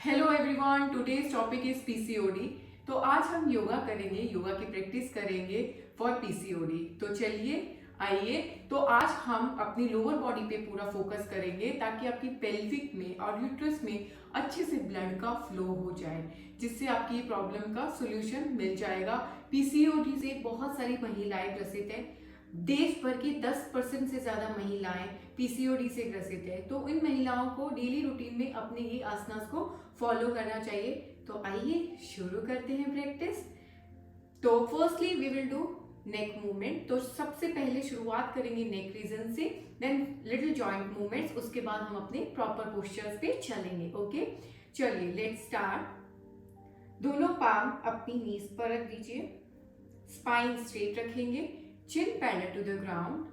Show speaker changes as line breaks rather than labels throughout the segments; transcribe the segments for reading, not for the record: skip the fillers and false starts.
Hello everyone, today's topic is PCOD. तो आज हम योगा करेंगे, योगा की प्रैक्टिस करेंगे फॉर पीसीओडी। तो चलिए आइए। तो आज हम अपनी लोअर बॉडी पे पूरा फोकस करेंगे ताकि आपकी पेल्विक में और यूट्रस में अच्छे से ब्लड का फ्लो हो जाए, जिससे आपकी प्रॉब्लम का सोल्यूशन मिल जाएगा। पीसीओडी से बहुत सारी महिलाएं ग्रसित हैं। देश भर की 10% से ज्यादा महिलाएं पीसीओडी से ग्रसित है। तो इन महिलाओं को डेली रूटीन में अपने ये आसनास को फॉलो करना चाहिए। तो आइए शुरू करते हैं प्रैक्टिस। तो firstly we will do neck movement. तो सबसे पहले शुरुआत करेंगे नेक रीजन से, देन लिटिल जॉइंट मूवमेंट्स, उसके बाद हम अपने प्रॉपर पोस्चर्स पे चलेंगे। ओके, चलिए लेट्स स्टार्ट। दोनों पाम अपनी नीज पर रख दीजिए, स्पाइन स्ट्रेट रखेंगे, chin parallel to the ground.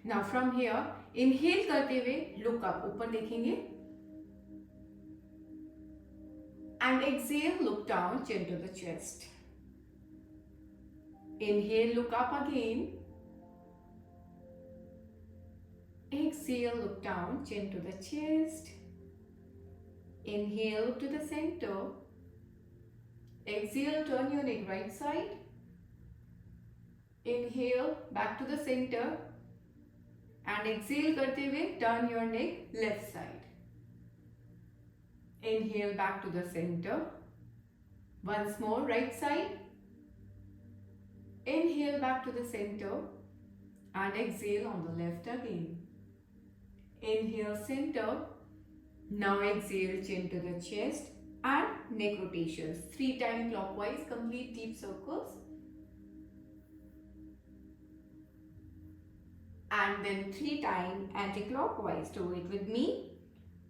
Now from here inhale करते हुए लुक अप, ऊपर देखेंगे, and exhale look down, chin to the chest. Inhale, look up again. Exhale, look down, chin to the chest. Inhale, look to the center. Exhale, turn your neck right side. Inhale, back to the center. And exhale करते हुए turn your neck left side. Inhale, back to the center. Once more, right side. Inhale back to the center and exhale on the left again. Inhale center. Now exhale, chin to the chest and neck rotations. 3 times clockwise, complete deep circles. And then 3 times anti-clockwise. Do it with me.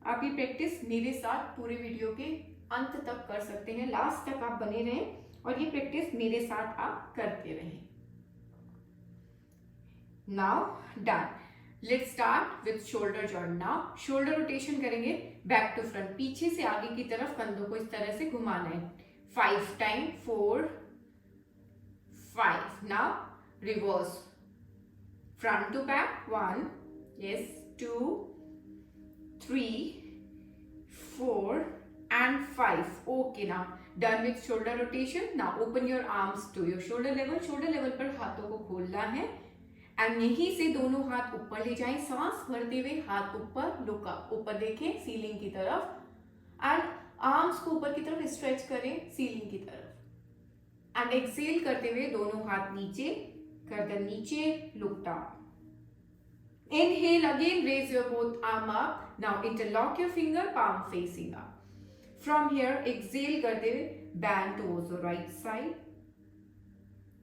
आप ये practice मेरे साथ पूरे video के अंत तक कर सकते हैं। लास्ट तक आप बने रहें और ये प्रैक्टिस मेरे साथ आप करते रहें। Now done. Let's start with shoulder joint. Now shoulder rotation करेंगे बैक टू फ्रंट, पीछे से आगे की तरफ कंधों को इस तरह से घुमाना है। 5 time, 4 5। Now reverse, front to back, 1 yes 2 3 4 and 5. Okay, now done with shoulder rotation. Now open your arms to your shoulder level. shoulder level पर हाथों को खोलना है एंड यहीं से दोनों हाथ ऊपर ले जाएं, सांस भरते हुए हाथ ऊपर, लुक अप, ऊपर देखें सीलिंग की तरफ, एंड आर्म्स को ऊपर की तरफ स्ट्रेच करें सीलिंग की तरफ, एंड एक्सेल करते हुए दोनों हाथ नीचे, गर्दन नीचे, look down. Inhale again, raise your both arm up. Now interlock your finger, palm facing up. From here, exhale करते हुए bend towards the right side.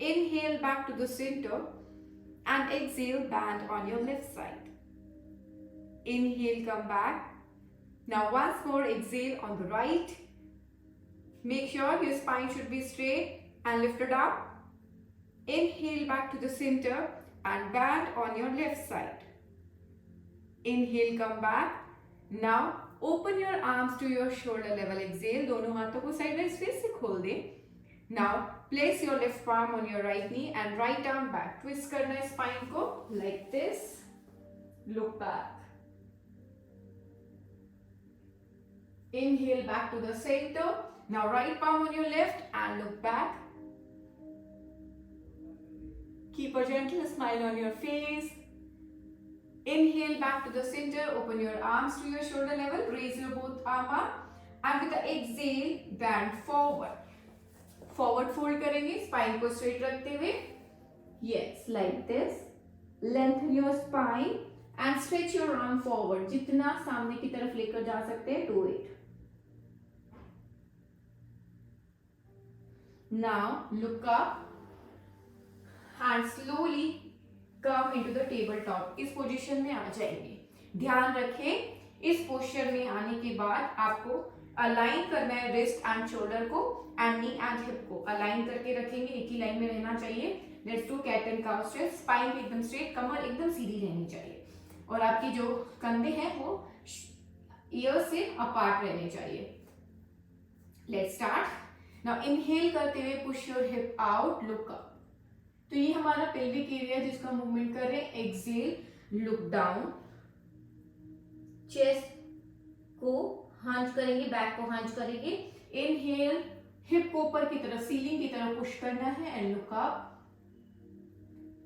Inhale back to the center and exhale bend on your left side. Inhale, come back. Now once more, exhale on the right. Make sure your spine should be straight and lifted up. Inhale back to the center and bend on your left side. Inhale, come back. Now open your arms to your shoulder level. Exhale, दोनों हाथों को sideways फिर से खोल दें. Now place your left palm on your right knee and right arm back. Twist करना है spine को like this. Look back. Inhale back to the center. Now right palm on your left and look back. Keep a gentle smile on your face. Inhale back to the center, open your arms to your shoulder level, raise your both arm up, and with the exhale bend forward. Forward fold करेंगे spine को straight रखते हुए, yes like this. Lengthen your spine and stretch your arm forward. जितना सामने की तरफ लेकर जा सकते हैं, do it. Now look up and slowly come into the table top. इस पोजीशन में आ जाएंगे। ध्यान रखें, इस पोस्चर में आने के बाद आपको अलाइन करना है रिस्ट एंड शोल्डर को, एंड नी एंड हिप को अलाइन करके रखेंगे, एक ही लाइन में रहना चाहिए। Let's do cat and cow stretch. Spine एकदम स्ट्रेट, कमर एकदम सीधी रहनी चाहिए, और आपकी जो कंधे हैं वो ईयर से अपार्ट रहने चाहिए। Let's start. नाउ इनहेल करते हुए push your hip out, look up. तो ये हमारा पेल्विक एरिया जिसका मूवमेंट कर रहे हैं। एक्सेल, लुक डाउन, चेस्ट को हंच करेंगे, बैक को हंच करेंगे, इनहेल, हिप को ऊपर की तरफ सीलिंग की तरफ पुश करना है एंड लुक अप,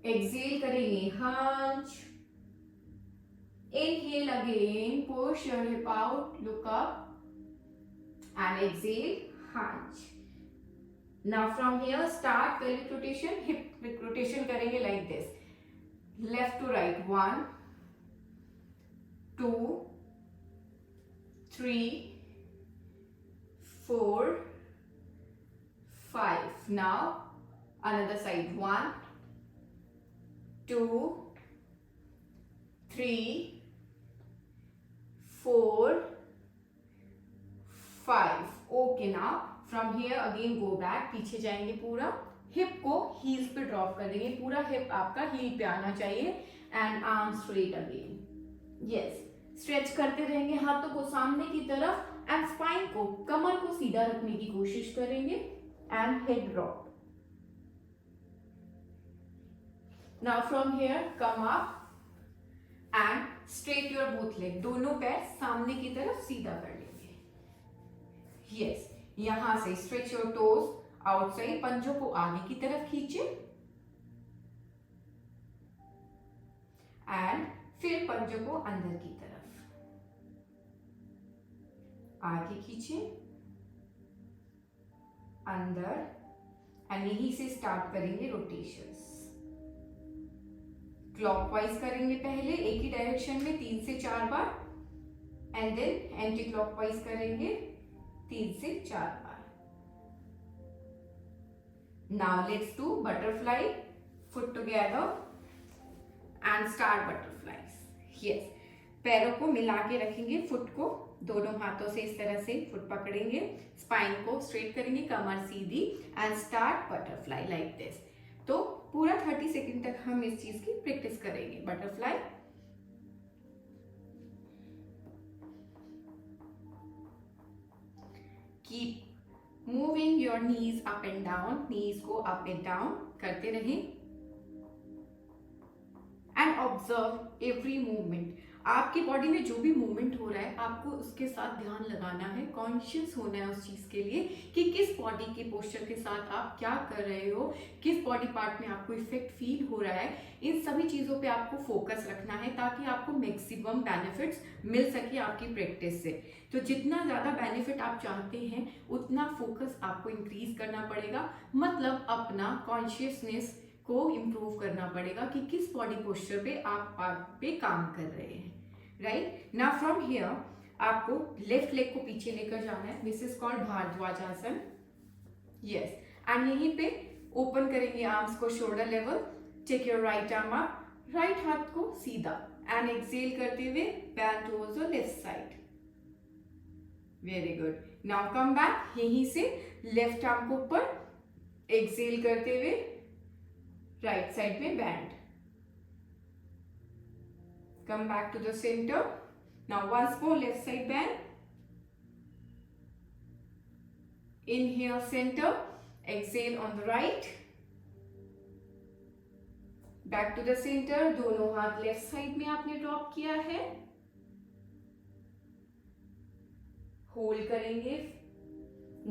एक्सेल करेंगे, hunch, inhale again, push your hip out, look up and exhale, hunch. Now from here start pelvic rotation, hip rotation करेंगे like this, left to right, 1 2 3 4 5. Now another side, 1 2 3 4 5. Okay, now from here again go back, पीछे जाएंगे, पूरा hip को heels पे drop कर देंगे, पूरा hip आपका हील पे आना चाहिए and arm straight again, yes, stretch करते रहेंगे हाथों को सामने की तरफ एंड स्पाइन को, कमर को सीधा रखने की कोशिश करेंगे and head drop. Now from here come up and straight your both leg, दोनों पैर सामने की तरफ सीधा कर लेंगे, यस, यहां से स्ट्रेच योर टोज आउटसाइड, पंजों को आगे की तरफ खींचे एंड फिर पंजों को अंदर की तरफ आगे खींचे, अंदर, एंड यहीं से स्टार्ट करेंगे रोटेशंस. क्लॉकवाइज करेंगे पहले एक ही डायरेक्शन में 3 से 4 बार एंड देन एंटी क्लॉकवाइज करेंगे 3 से 4 बार. Now let's do butterfly, foot together and start butterflies. Yes, पैरों को मिला के रखेंगे, फुट को दोनों हाथों से इस तरह से फुट पकड़ेंगे, स्पाइन को स्ट्रेट करेंगे, कमर सीधी and start butterfly like this. तो पूरा 30 सेकंड तक हम इस चीज की प्रैक्टिस करेंगे. Butterfly, keep moving your knees up and down, knees को अप एंड डाउन करते रहें एंड ऑब्जर्व एवरी मूवमेंट. आपकी बॉडी में जो भी मूवमेंट हो रहा है आपको उसके साथ ध्यान लगाना है, कॉन्शियस होना है उस चीज के लिए कि किस बॉडी के पोस्चर के साथ आप क्या कर रहे हो, किस बॉडी पार्ट में आपको इफेक्ट फील हो रहा है. इन सभी चीजों पे आपको फोकस रखना है ताकि आपको मैक्सिमम बेनिफिट्स मिल सके आपकी प्रैक्टिस से. तो जितना ज्यादा बेनिफिट आप चाहते हैं उतना फोकस आपको इंक्रीज करना पड़ेगा, मतलब अपना कॉन्शियसनेस को इम्प्रूव करना पड़ेगा कि किस बॉडी पोस्चर पे आप पार्ट पे काम कर रहे हैं. राइट, नाउ फ्रॉम हियर आपको लेफ्ट लेग को पीछे लेकर जाना है, दिस इज कॉल्ड भारद्वाज आसन. यस, एंड यहीं पे ओपन करेंगे आर्म्स को shoulder level, take your right arm up, right हाथ को सीधा एंड एक्सेल करते हुए back towards the left side. Very good. Now come back, यहीं से लेफ्ट आर्म को ऊपर, एक्सेल करते हुए राइट साइड में bend. Come back to the center. Now once more left side bend. Inhale center, exhale on the right. Back to the center. दोनों हाथ left side में आपने ड्रॉप किया है. होल्ड करेंगे.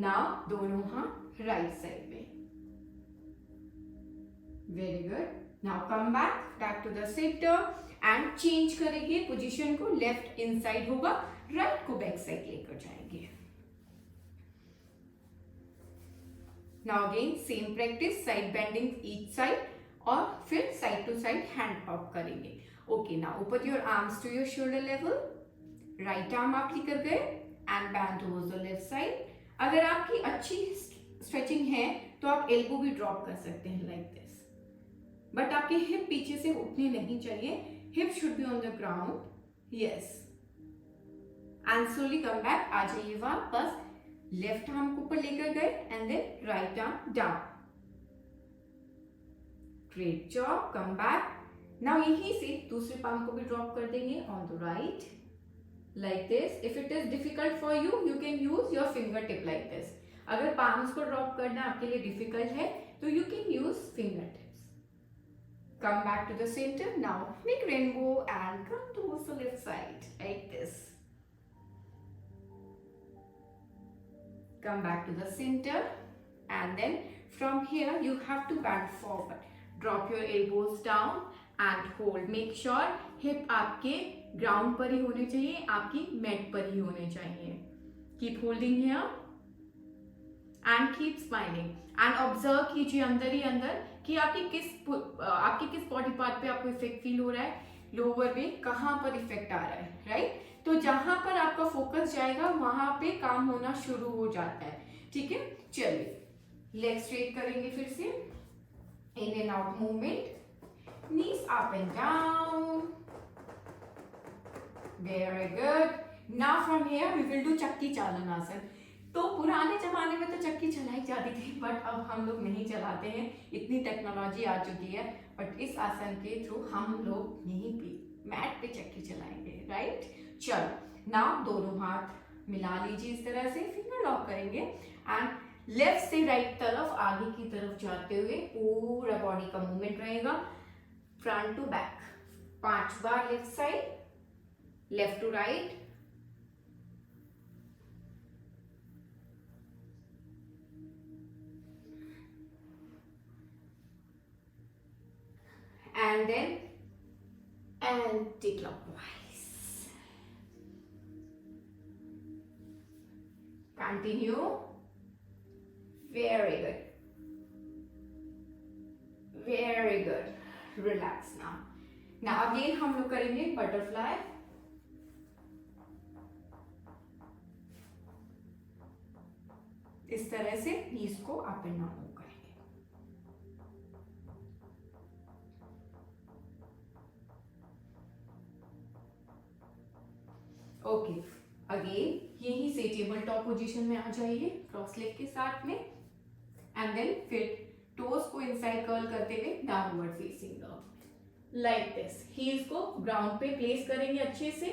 Now दोनों हाथ राइट साइड में. Very good. Now come back to the center and change करेंगे पोजीशन को, लेफ्ट इनसाइड होगा, राइट को बैक साइड लेकर जाएंगे. Now again same practice, side bending each side और फिर side to side hand up करेंगे. Okay, now open your arms to your shoulder level, right arm आप लेकर गए and bend towards the left side. अगर आपकी अच्छी स्ट्रेचिंग है तो आप एल्बो भी ड्रॉप कर सकते हैं लाइक दिस, बट आपके हिप पीछे से उठने नहीं चाहिए. Hip should be on the ground. Yes. And slowly come back. आ जाइए वापस, लेफ्ट आर्म को ऊपर लेकर गए and then right arm down. Great job. Come back. Now यहीं से दूसरे पार्म को भी ड्रॉप कर देंगे on the right like this. If it is difficult for you, you can use your finger tip like this. अगर palms को drop करना आपके लिए डिफिकल्ट है तो you can use finger tip. Come back to the center. Now make rainbow and come towards the left side like this. come back to the center, and then from here you have to bend forward. Drop your elbows down and hold. Make sure hip आपके ground पर ही होने चाहिए, आपकी mat पर ही होने चाहिए. Keep holding here and keep smiling and observe कीजिए अंदर ही अंदर कि आपके किस बॉडी पार्ट पे आपको इफेक्ट फील हो रहा है, लोअर में कहाँ पर इफेक्ट आ रहा है, राइट? तो जहां पर आपका फोकस जाएगा वहां पे काम होना शुरू हो जाता है. ठीक है, चलिए लेग स्ट्रेट करेंगे फिर से. In and out movement, knees up and down. Very good. Now from here we will do chakki chalan आसन. तो पुराने जमाने में तो चक्की चलाई जाती थी, बट अब हम लोग नहीं चलाते हैं, इतनी टेक्नोलॉजी आ चुकी है. बट इस आसन के थ्रू हम लोग यहीं पे मैट पे चक्की चलाएंगे, राइट? चलो नाउ दोनों हाथ मिला लीजिए इस तरह से, फिंगर लॉक करेंगे एंड लेफ्ट से राइट तरफ आगे की तरफ जाते हुए पूरा बॉडी का मूवमेंट रहेगा, फ्रंट टू बैक. 5 बार left side, left to right, and then anti-clockwise. Continue. Very good. Very good. Relax now. Now again हम लोग करेंगे बटरफ्लाई. इस तरह से नीज को अप एंड डाउन करेंगे. ओके, अगेन यही से टेबल टॉप पोजीशन में आ जाइए क्रॉस लेग के साथ में, एंड देन फिर टोज को इनसाइड कर्ल करते हुए downward facing dog like this. Heels को ग्राउंड पे प्लेस करेंगे अच्छे से,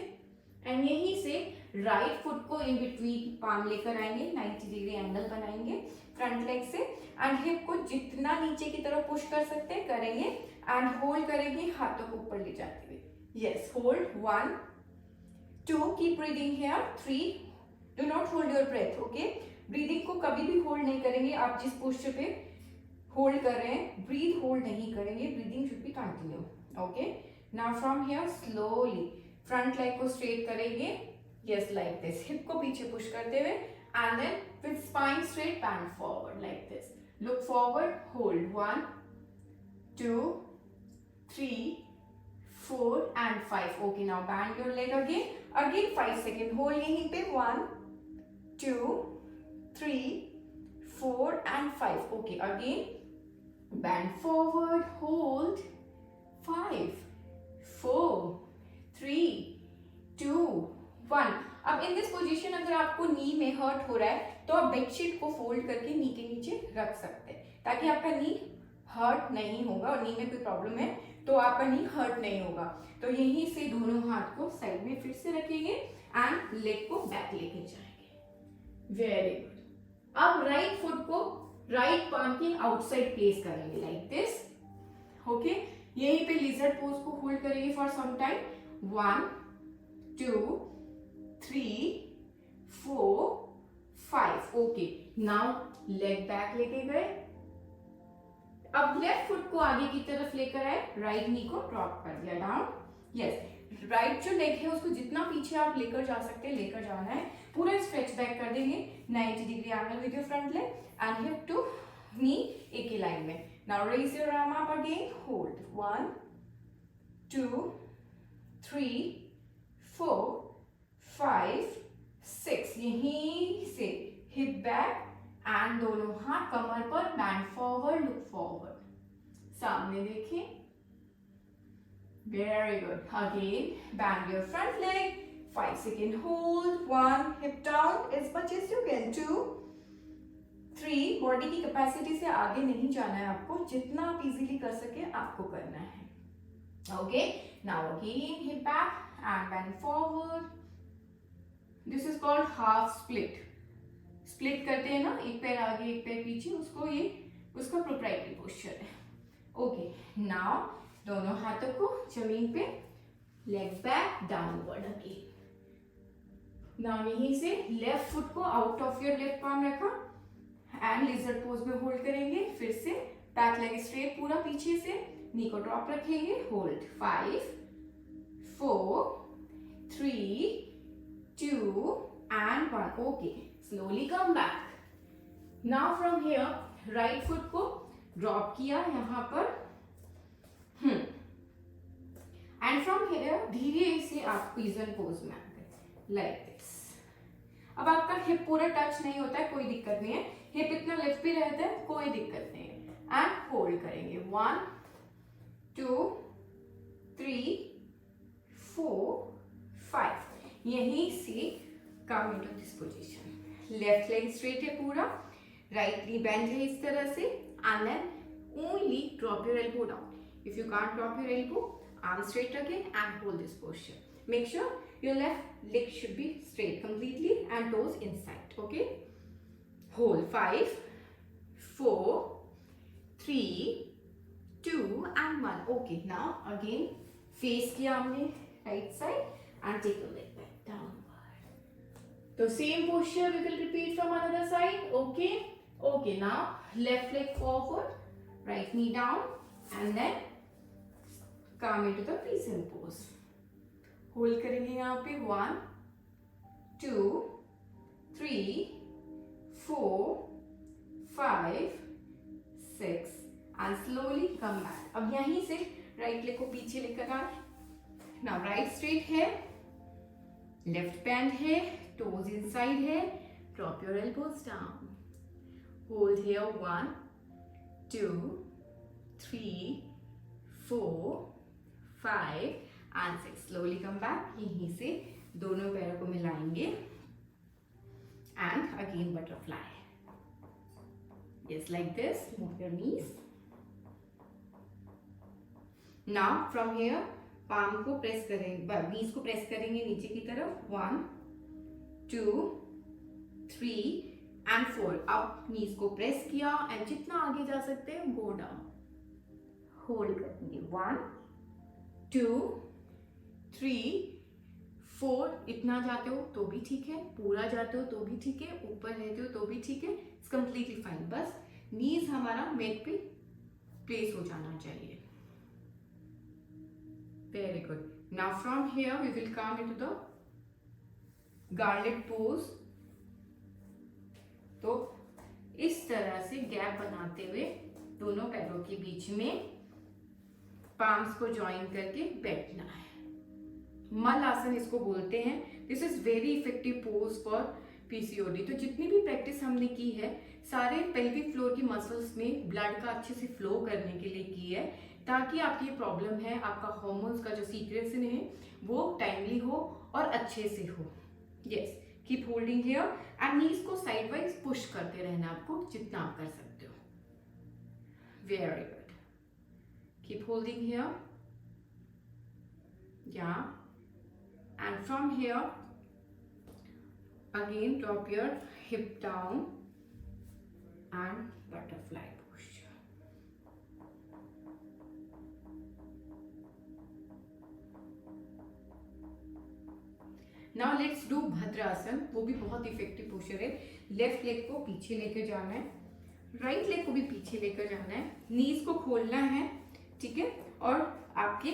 एंड यहीं से राइट फुट को इन बिटवीन पाम लेकर आएंगे, 90 डिग्री एंगल बनाएंगे फ्रंट लेग से, एंड हिप को जितना नीचे की तरफ पुश कर सकते हैं करेंगे, एंड होल्ड करेंगे हाथों को ऊपर ले जाते हुए. Yes, hold. 1 2, keep breathing here. 3, do not hold your breath. Okay, breathing को कभी भी होल्ड नहीं करेंगे. आप जिस पोस्चर पे होल्ड कर रहे हैं, ब्रीथ होल्ड नहीं करेंगे. Breathing should be continue. Okay, now from here slowly front leg को स्ट्रेट करेंगे. Yes, like this. हिप को पीछे पुश करते हुए, and then with spine straight bend forward like this. Look forward, hold. 1 2 3 4 and 5. Okay, now bend your leg again. Again 5 seconds. Hold यहीं पे. 1 2 3 4 and 5. Okay, again bend forward. Hold. 5 4 3 2 1. अब in this position अगर आपको नी में hurt हो रहा है तो आप बेडशीट को फोल्ड करके नी के नीचे रख सकते हैं, ताकि आपका नी हर्ट नहीं होगा. और नी में कोई प्रॉब्लम है तो आपका नी हर्ट नहीं होगा. तो यहीं से दोनों हाथ को साइड में फिर से रखेंगे एंड लेग को बैक लेके जाएंगे. Very good. अब राइट फुट को राइट पाम के आउटसाइड प्लेस करेंगे लाइक दिस. ओके, यहीं पे लिजर्ड पोज को होल्ड करेंगे for some time. 1 2 3 4 5. Okay, now leg back लेके गए. अब लेफ्ट फुट को आगे की तरफ लेकर आए, राइट नी को ड्रॉप कर दिया डाउन. यस, राइट जो लेग है उसको जितना पीछे आप लेकर जा सकते हैं लेकर जाना है. पूरा स्ट्रेच बैक कर देंगे 90 degree angle with your front leg and hip to knee एक ही लाइन में. Now raise your arm up again. Hold. 1 2 3 4 5 6. यहीं से हिप बैक एंड दोनों हाथ कमर पर, बैंड फॉरवर्ड, लुक फॉरवर्ड, सामने देखें. Very good. Again bend your front leg. 5 second. Hold. 1 hip down as much as you can. 2 3. Body की capacity से आगे नहीं जाना है आपको, जितना आप इजीली कर सके आपको करना है. Okay, now again hip back and bend forward. This is called half split. Split करते हैं ना, एक पैर आगे एक पैर पीछे, उसका प्रोप्राइटरी पोस्चर है. ओके, नाउ दोनों हाथों को जमीन पे, leg back, downward again. Now यहीं से लेफ्ट फुट को out of your left palm रखा एंड लिजर्ड पोज में होल्ड करेंगे. फिर से बैक लेग स्ट्रेट पूरा पीछे से, नी को ड्रॉप रखेंगे, hold. 5 4 3 2 and 1. Okay, slowly come back. Now from here right foot को ड्रॉप किया यहाँ पर एंड फ्रॉम हियर धीरे से आप पिजन पोज में आ गए लाइक दिस. अब आपका हिप पूरा टच नहीं होता है, कोई दिक्कत नहीं है. हिप इतना लिफ्ट भी रहता है, कोई दिक्कत नहीं है. एंड होल्ड करेंगे. 1 2 3 4 5. यहीं से come into this position. Left leg straight है पूरा, राइट नी बेंड है इस तरह से and then only drop your elbow down. If you can't drop your elbow, arm straight again and hold this posture. Make sure your left leg should be straight completely and toes inside. Okay, hold. 5 4 3 2 and 1. Okay, now again face किया हमने right side and take your leg back downward. So same posture we will repeat from another side. Okay, okay, now left leg forward, right knee down and then come into the pigeon pose. Hold करेंगे यहाँ पे 1 2 3 4 5 6 and slowly come back. अब यहीं से right leg को पीछे लेकर आए. नाउ राइट स्ट्रेट है, लेफ्ट बैंड है, टोज इनसाइड है. Drop your elbows down. Hold here 1 2 3 4 5 and 6. Slowly come back. यहीं से दोनों पैरों को मिलाएंगे and again butterfly. Yes, like this. Move your knees. Now from here palm को प्रेस करेंगे, नीज को प्रेस करेंगे नीचे की तरफ. 1 2 3 and 4. अब नीज को प्रेस किया एंड जितना आगे जा सकते हैं गो डाउन. होल्ड करेंगे. 1 2 3 4. इतना जाते हो तो भी ठीक है, पूरा जाते हो तो भी ठीक है, ऊपर रहते हो तो भी ठीक है. It's completely fine. बस नीज हमारा मेट पे प्लेस हो जाना चाहिए. Very good. Now from here we will come into the garland pose. तो इस तरह से गैप बनाते हुए दोनों पैरों के बीच में पाम्स को ज्वाइन करके बैठना है. मल आसन इसको बोलते हैं. This is very effective pose for PCOD. तो जितनी भी प्रैक्टिस हमने की है सारे पेल्विक फ्लोर की मसल्स में ब्लड का अच्छे से फ्लो करने के लिए की है, ताकि आपकी ये प्रॉब्लम है, आपका हार्मोन्स का जो सीक्रेशन है वो टाइमली हो और अच्छे से हो. Yes, keep holding here and knees को साइड वाइज पुश करते रहना आपको जितना आप कर सकते हो. Very good. Keep holding here. Yeah. And from here, again drop your hip down and butterfly posture. Now let's do भद्रासन. वो भी बहुत इफेक्टिव पोस्चर है. लेफ्ट लेग को पीछे लेकर जाना है, राइट लेग को भी पीछे लेकर जाना है. नीज को खोलना है, ठीक है, और आपके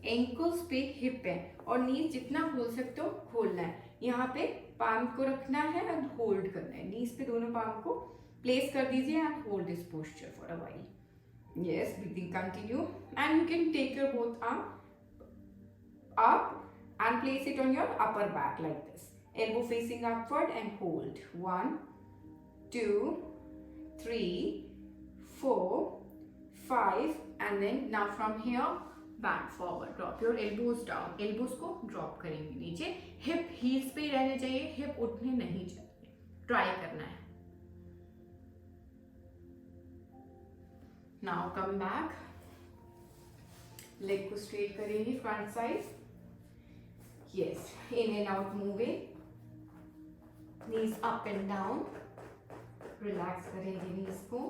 एंकल्स पे हिप है और नीज जितना खोल सकते हो खोलना है. यहाँ पे पाम को रखना है एंड होल्ड करना है. नीज पे दोनों पाम को प्लेस कर दीजिए and hold this posture for a while. Yes, breathing continue and you can take your both arm up and place it on your upper back like this. Elbow facing upward and hold. 1 2 3 4 5 and then now from here back forward. Drop your elbows down. Elbows को drop करेंगे नीचे. Hip heels पे रहने चाहिए, hip उठने नहीं चाहिए. Try करना है. Now come back. Leg को straight करेंगे front side. Yes, in and out moving. Knees up and down. Relax करेंगे knees को.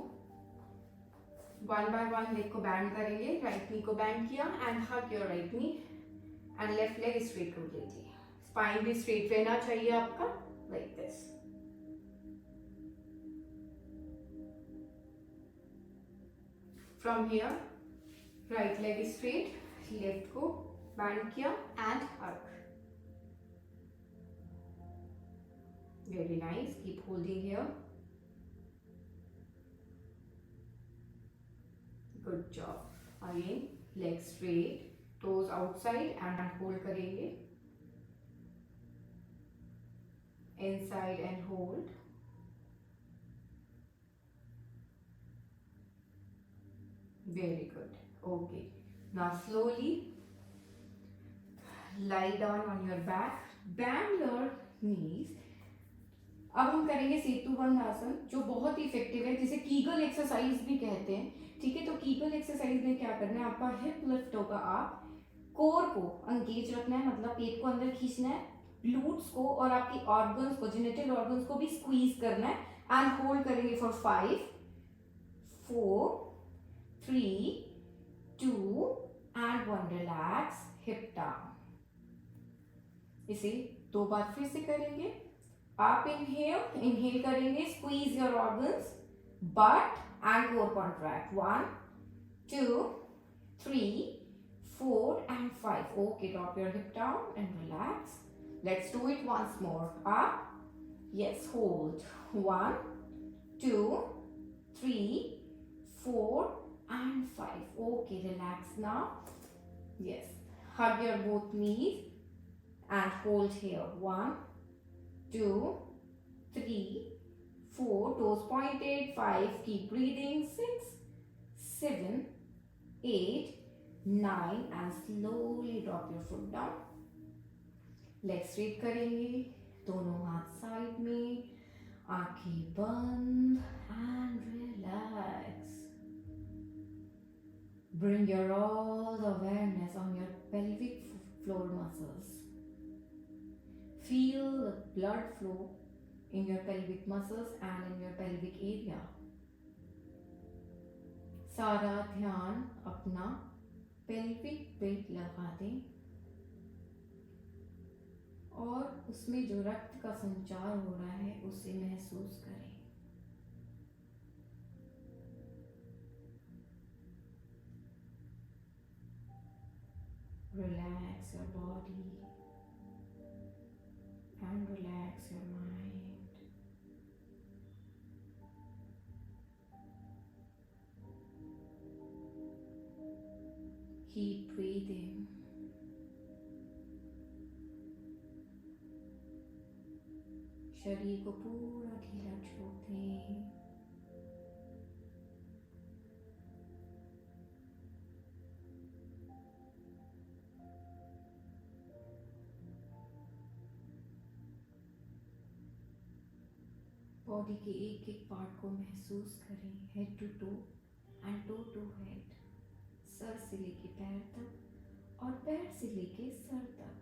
One by one leg को bend करेंगे. Right knee को bend किया and hug your right knee and left leg straight completely. Spine भी straight रहना चाहिए आपका, like this. From here right leg straight, left को बैंड किया एंड हक। Very nice, keep holding here, good job. Again leg straight, toes outside and hold करेंगे, inside and hold, very good. Okay, now slowly lie down on your back, bend your knees. अब हम करेंगे सेतु बंद आसन, जो बहुत ही effective है, जिसे कीगल एक्सरसाइज भी कहते हैं। ठीक है, तो कीगल एक्सरसाइज में क्या करना है, आपका हिप लिफ्ट होगा, आप कोर को एंगेज रखना है, मतलब पेट को अंदर खींचना है, ग्लूट्स को और आपकी ऑर्गन्स को, जेनिटल ऑर्गन्स को भी स्क्वीज करना है एंड होल्ड करेंगे for 5 4 3 2 and 1, relax, hip down. इसे 2 बार फिर से करेंगे। आप इनहेल करेंगे, squeeze your organs, butt and core contract, 1 2 3 4 and 5। Okay, drop your hip down and relax. Let's do it once more. Up, yes, hold, 1 2 3 4 and 5. Okay, relax now. Yes, hug your both knees and hold here, 1 2 3 4, toes pointed, 5, keep breathing, 6 7 8 9 and slowly drop your foot down। Leg straight करेंगे, दोनों हाथ side में, आंखें बंद and relax. Bring your all the awareness on your pelvic floor muscles. Feel the blood flow in your pelvic muscles and in your pelvic area. सारा ध्यान अपना pelvic पे लगा दें और उसमें जो रक्त का संचार हो रहा है उसे महसूस करें। Relax your body and relax your mind. Keep breathing. शरीर को पूरा ढीला छोड़ दें। बॉडी के एक एक पार्ट को महसूस करें, head to toe and toe to head, सर से लेके पैर तक और पैर से लेके सर तक।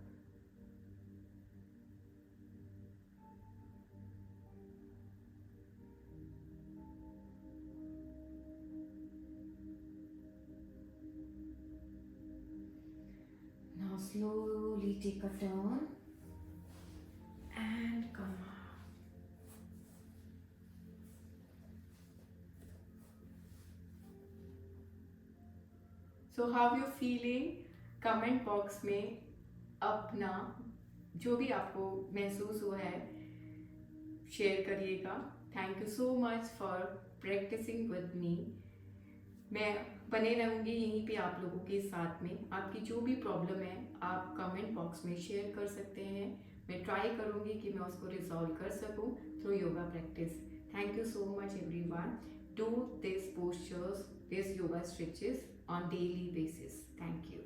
Now slowly take a turn and come out. So how you feeling? Comment box में अपना जो भी आपको महसूस हुआ है शेयर करिएगा। Thank you so much for practicing with me. मैं बने रहूँगी यहीं पे आप लोगों के साथ में। आपकी जो भी प्रॉब्लम है आप कमेंट बॉक्स में शेयर कर सकते हैं। मैं ट्राई करूँगी कि मैं उसको रिजॉल्व कर सकूँ through yoga practice. Thank you so much everyone. Do this postures, this yoga stretches on daily basis. Thank you.